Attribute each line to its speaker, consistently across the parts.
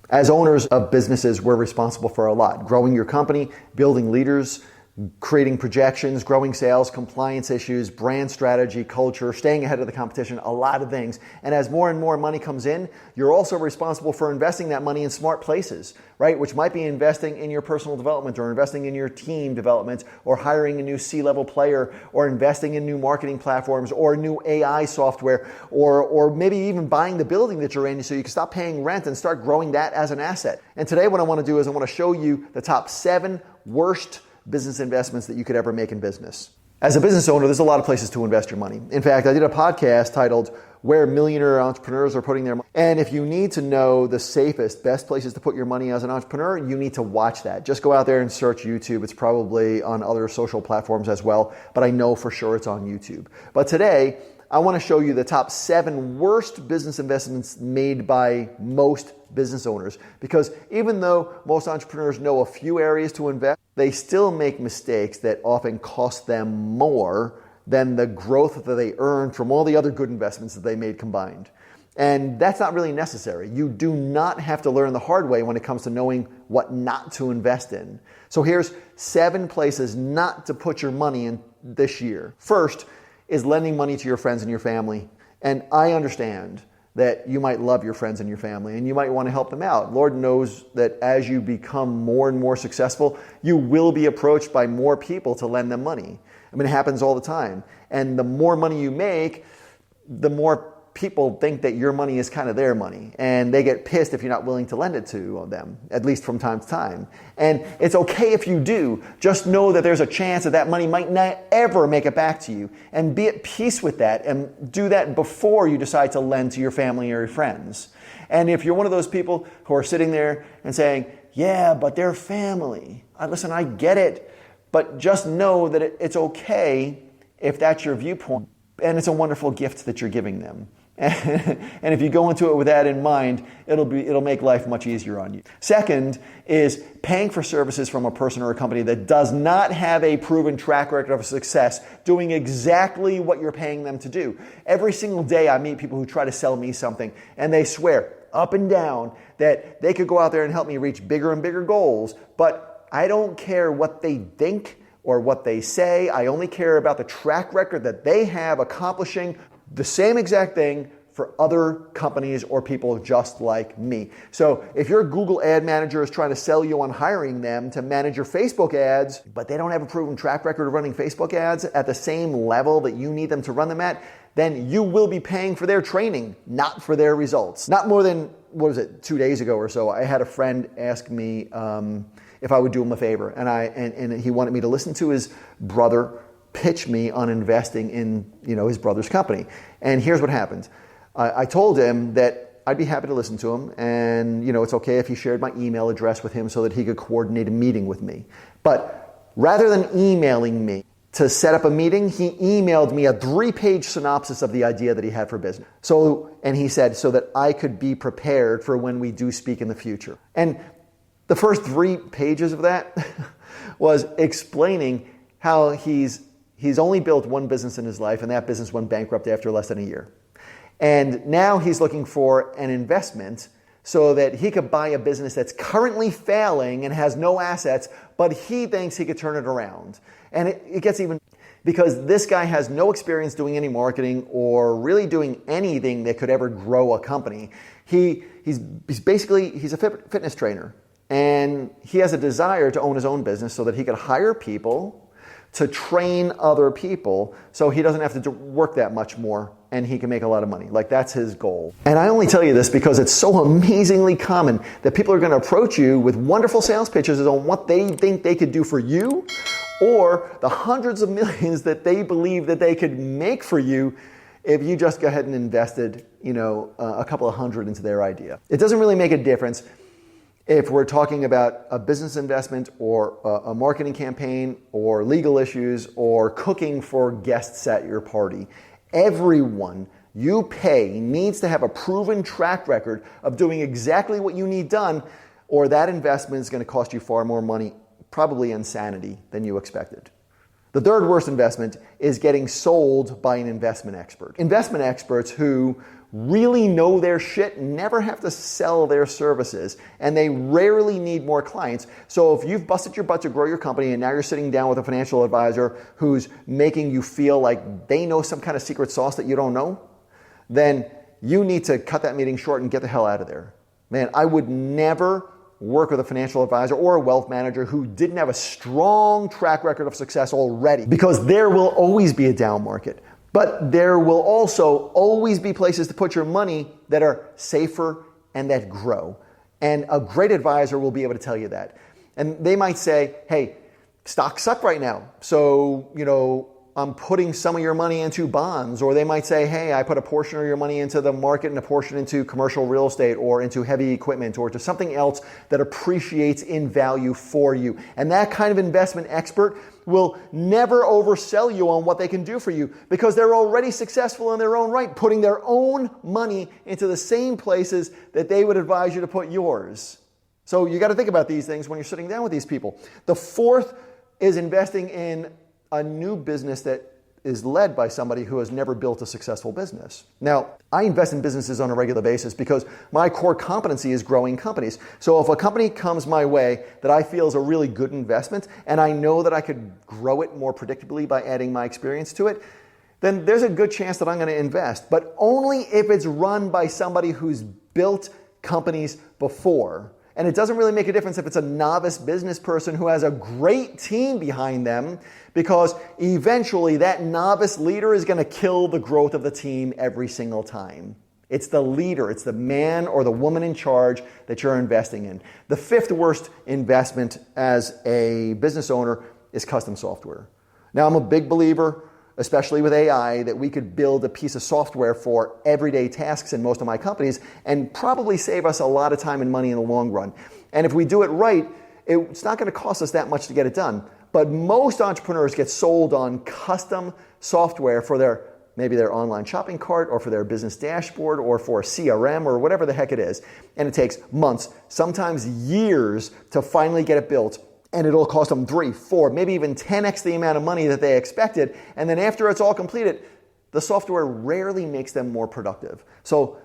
Speaker 1: As owners of businesses, we're responsible for a lot. Growing your company, building leaders, creating projections, growing sales, compliance issues, brand strategy, culture, staying ahead of the competition, a lot of things. And as more and more money comes in, you're also responsible for investing that money in smart places, right? Which might be investing in your personal development or investing in your team development or hiring a new C-level player or investing in new marketing platforms or new AI software or maybe even buying the building that you're in so you can stop paying rent and start growing that as an asset. And today what I want to do is I want to show you the top 7 worst business investments that you could ever make in business. As a business owner, there's a lot of places to invest your money. In fact, I did a podcast titled Where Millionaire Entrepreneurs Are Putting Their Money. And if you need to know the safest, best places to put your money as an entrepreneur, you need to watch that. Just go out there and search YouTube. It's probably on other social platforms as well, but I know for sure it's on YouTube. But today, I want to show you the top 7 worst business investments made by most business owners. Because even though most entrepreneurs know a few areas to invest, they still make mistakes that often cost them more than the growth that they earned from all the other good investments that they made combined. And that's not really necessary. You do not have to learn the hard way when it comes to knowing what not to invest in. So here's 7 places not to put your money in this year. First is lending money to your friends and your family. And I understand that you might love your friends and your family and you might want to help them out. Lord knows that as you become more and more successful, you will be approached by more people to lend them money. I mean, it happens all the time. And the more money you make, the more people think that your money is kind of their money. And they get pissed if you're not willing to lend it to them, at least from time to time. And it's okay if you do. Just know that there's a chance that that money might not ever make it back to you. And be at peace with that and do that before you decide to lend to your family or your friends. And if you're one of those people who are sitting there and saying, yeah, but they're family. Listen, I get it. But just know that it's okay if that's your viewpoint. And it's a wonderful gift that you're giving them. And if you go into it with that in mind, it'll make life much easier on you. Second is paying for services from a person or a company that does not have a proven track record of success doing exactly what you're paying them to do. Every single day I meet people who try to sell me something and they swear up and down that they could go out there and help me reach bigger and bigger goals, but I don't care what they think or what they say. I only care about the track record that they have accomplishing the same exact thing for other companies or people just like me. So if your Google ad manager is trying to sell you on hiring them to manage your Facebook ads, but they don't have a proven track record of running Facebook ads at the same level that you need them to run them at, then you will be paying for their training, not for their results. Not more than, 2 days ago or so, I had a friend ask me if I would do him a favor. And he wanted me to listen to his brother pitch me on investing in his brother's company. And here's what happened. I told him that I'd be happy to listen to him, and it's okay if he shared my email address with him so that he could coordinate a meeting with me. But rather than emailing me to set up a meeting, he emailed me a 3-page synopsis of the idea that he had for business. And he said, so that I could be prepared for when we do speak in the future. And the first 3 pages of that was explaining how he's only built one business in his life, and that business went bankrupt after less than a year. And now he's looking for an investment so that he could buy a business that's currently failing and has no assets, but he thinks he could turn it around. And it gets even, because this guy has no experience doing any marketing or really doing anything that could ever grow a company. He's a fitness trainer, and he has a desire to own his own business so that he could hire people to train other people so he doesn't have to work that much more and he can make a lot of money. Like, that's his goal. And I only tell you this because it's so amazingly common that people are going to approach you with wonderful sales pitches on what they think they could do for you, or the hundreds of millions that they believe that they could make for you if you just go ahead and invested, a couple of hundred into their idea. It doesn't really make a difference if we're talking about a business investment or a marketing campaign or legal issues or cooking for guests at your party. Everyone you pay needs to have a proven track record of doing exactly what you need done, or that investment is going to cost you far more money, probably insanity, than you expected. The third worst investment is getting sold by an investment expert. Investment experts who really know their shit never have to sell their services, and they rarely need more clients. So if you've busted your butt to grow your company and now you're sitting down with a financial advisor who's making you feel like they know some kind of secret sauce that you don't know, then you need to cut that meeting short and get the hell out of there. Man, I would never work with a financial advisor or a wealth manager who didn't have a strong track record of success already, because there will always be a down market. But there will also always be places to put your money that are safer and that grow. And a great advisor will be able to tell you that. And they might say, hey, stocks suck right now, so, I'm putting some of your money into bonds. Or they might say, hey, I put a portion of your money into the market and a portion into commercial real estate or into heavy equipment or to something else that appreciates in value for you. And that kind of investment expert will never oversell you on what they can do for you, because they're already successful in their own right, putting their own money into the same places that they would advise you to put yours. So you got to think about these things when you're sitting down with these people. The fourth is investing in a new business that is led by somebody who has never built a successful business. Now, I invest in businesses on a regular basis because my core competency is growing companies. So if a company comes my way that I feel is a really good investment, and I know that I could grow it more predictably by adding my experience to it, then there's a good chance that I'm going to invest. But only if it's run by somebody who's built companies before. And it doesn't really make a difference if it's a novice business person who has a great team behind them, because eventually that novice leader is going to kill the growth of the team every single time. It's the leader, it's the man or the woman in charge that you're investing in. The fifth worst investment as a business owner is custom software. Now, I'm a big believer, especially with AI, that we could build a piece of software for everyday tasks in most of my companies and probably save us a lot of time and money in the long run. And if we do it right, it's not going to cost us that much to get it done. But most entrepreneurs get sold on custom software for maybe their online shopping cart or for their business dashboard or for a CRM or whatever the heck it is. And it takes months, sometimes years, to finally get it built. And it'll cost them 3, 4, maybe even 10x the amount of money that they expected. And then after it's all completed, the software rarely makes them more productive. So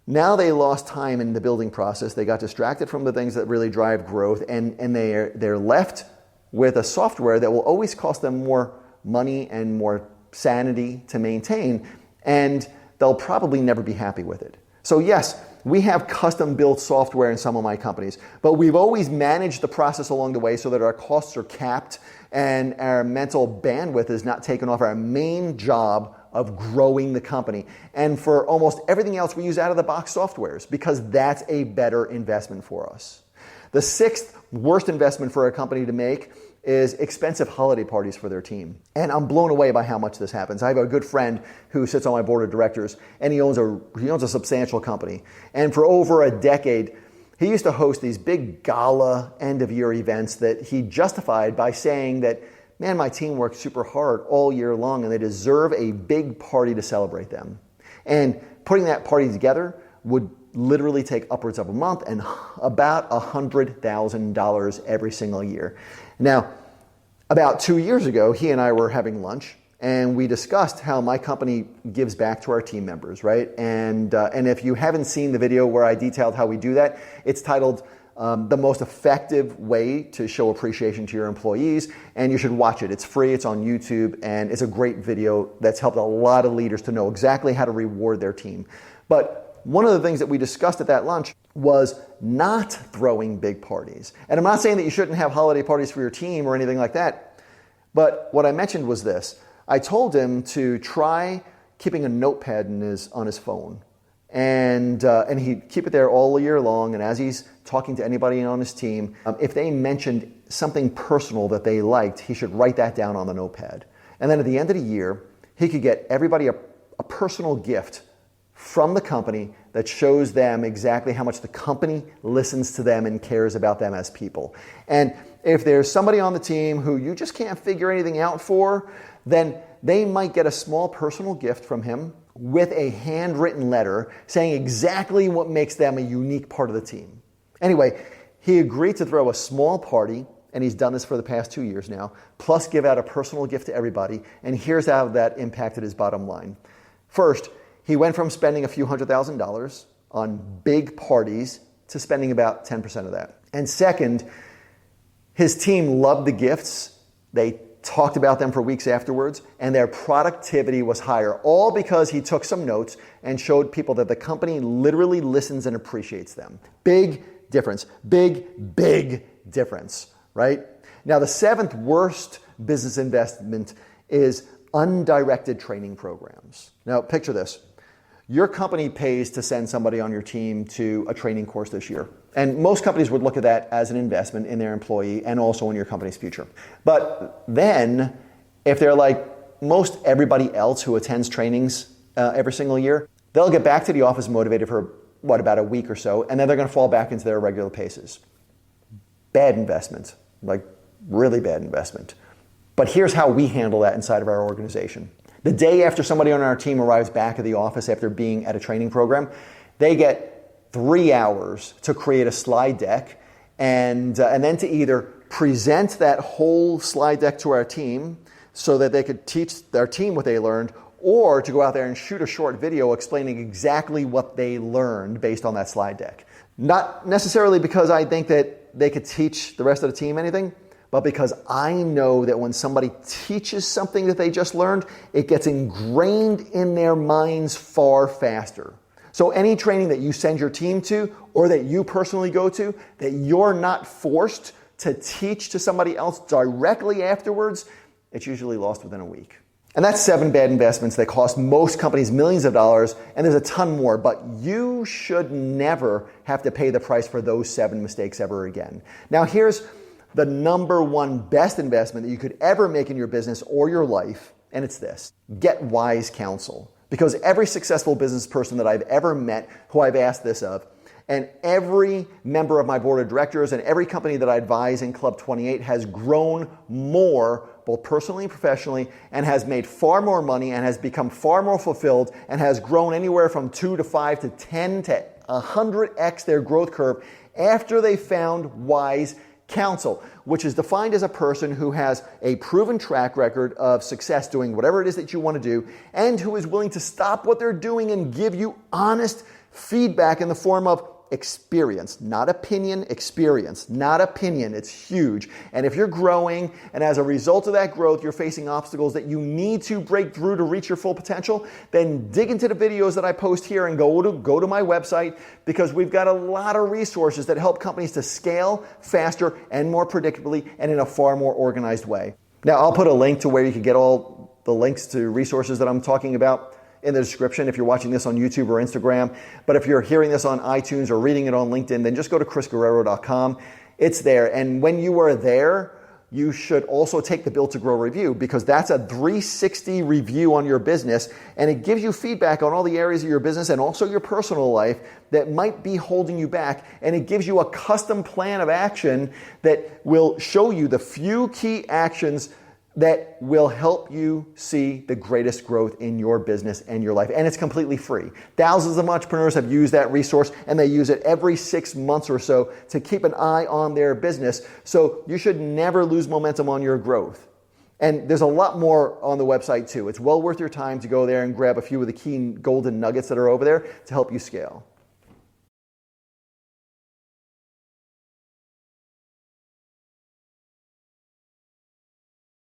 Speaker 1: now they lost time in the building process. They got distracted from the things that really drive growth, and they're left with a software that will always cost them more money and more sanity to maintain, and they'll probably never be happy with it. So yes, we have custom-built software in some of my companies, but we've always managed the process along the way so that our costs are capped and our mental bandwidth is not taken off our main job of growing the company. And for almost everything else, we use out-of-the-box softwares because that's a better investment for us. The sixth worst investment for a company to make is expensive holiday parties for their team. And I'm blown away by how much this happens. I have a good friend who sits on my board of directors, and he owns a substantial company. And for over a decade, he used to host these big gala end-of-year events that he justified by saying that, man, my team worked super hard all year long and they deserve a big party to celebrate them. And putting that party together would literally take upwards of a month and about $100,000 every single year. Now, about 2 years ago, he and I were having lunch, and we discussed how my company gives back to our team members, right? And if you haven't seen the video where I detailed how we do that, it's titled The Most Effective Way to Show Appreciation to Your Employees, and you should watch it. It's free, it's on YouTube, and it's a great video that's helped a lot of leaders to know exactly how to reward their team. But one of the things that we discussed at that lunch was not throwing big parties. And I'm not saying that you shouldn't have holiday parties for your team or anything like that, but what I mentioned was this. I told him to try keeping a notepad on his phone. And he'd keep it there all year long, and as he's talking to anybody on his team, if they mentioned something personal that they liked, he should write that down on the notepad. And then at the end of the year, he could get everybody a personal gift from the company that shows them exactly how much the company listens to them and cares about them as people. And if there's somebody on the team who you just can't figure anything out for, then they might get a small personal gift from him with a handwritten letter saying exactly what makes them a unique part of the team. Anyway, he agreed to throw a small party, and he's done this for the past 2 years now, plus give out a personal gift to everybody, and here's how that impacted his bottom line. First, He went from spending a few $100,000 on big parties to spending about 10% of that. And second, his team loved the gifts. They talked about them for weeks afterwards, and their productivity was higher, all because he took some notes and showed people that the company literally listens and appreciates them. Big difference. Big difference, right? Now, the seventh worst business investment is undirected training programs. Now, picture this. Your company pays to send somebody on your team to a training course this year. And most companies would look at that as an investment in their employee and also in your company's future. But then, if they're like most everybody else who attends trainings every single year, they'll get back to the office motivated for, about a week or so, and then they're going to fall back into their regular paces. Bad investment, like really bad investment. But here's how we handle that inside of our organization. The day after somebody on our team arrives back at the office after being at a training program, they get 3 hours to create a slide deck and then to either present that whole slide deck to our team so that they could teach their team what they learned, or to go out there and shoot a short video explaining exactly what they learned based on that slide deck. Not necessarily because I think that they could teach the rest of the team anything, but because I know that when somebody teaches something that they just learned, it gets ingrained in their minds far faster. So any training that you send your team to, or that you personally go to, that you're not forced to teach to somebody else directly afterwards, it's usually lost within a week. And that's 7 bad investments that cost most companies millions of dollars, and there's a ton more, but you should never have to pay the price for those 7 mistakes ever again. Now here's the number one best investment that you could ever make in your business or your life, and it's this: get wise counsel. Because every successful business person that I've ever met who I've asked this of, and every member of my board of directors and every company that I advise in Club 28 has grown more, both personally and professionally, and has made far more money and has become far more fulfilled and has grown anywhere from 2 to 5 to 10 to 100x their growth curve after they found wise counsel, which is defined as a person who has a proven track record of success doing whatever it is that you want to do, and who is willing to stop what they're doing and give you honest feedback in the form of experience, not opinion, experience, not opinion. It's huge. And if you're growing, and as a result of that growth, you're facing obstacles that you need to break through to reach your full potential, then dig into the videos that I post here and go to my website, because we've got a lot of resources that help companies to scale faster and more predictably and in a far more organized way. Now, I'll put a link to where you can get all the links to resources that I'm talking about in the description if you're watching this on YouTube or Instagram. But if you're hearing this on iTunes or reading it on LinkedIn, then just go to chrisguerriero.com. It's there. And when you are there, you should also take the Built to Grow review, because that's a 360 review on your business, and it gives you feedback on all the areas of your business and also your personal life that might be holding you back. And it gives you a custom plan of action that will show you the few key actions that will help you see the greatest growth in your business and your life. And it's completely free. Thousands of entrepreneurs have used that resource, and they use it every 6 months or so to keep an eye on their business. So you should never lose momentum on your growth. And there's a lot more on the website too. It's well worth your time to go there and grab a few of the key golden nuggets that are over there to help you scale.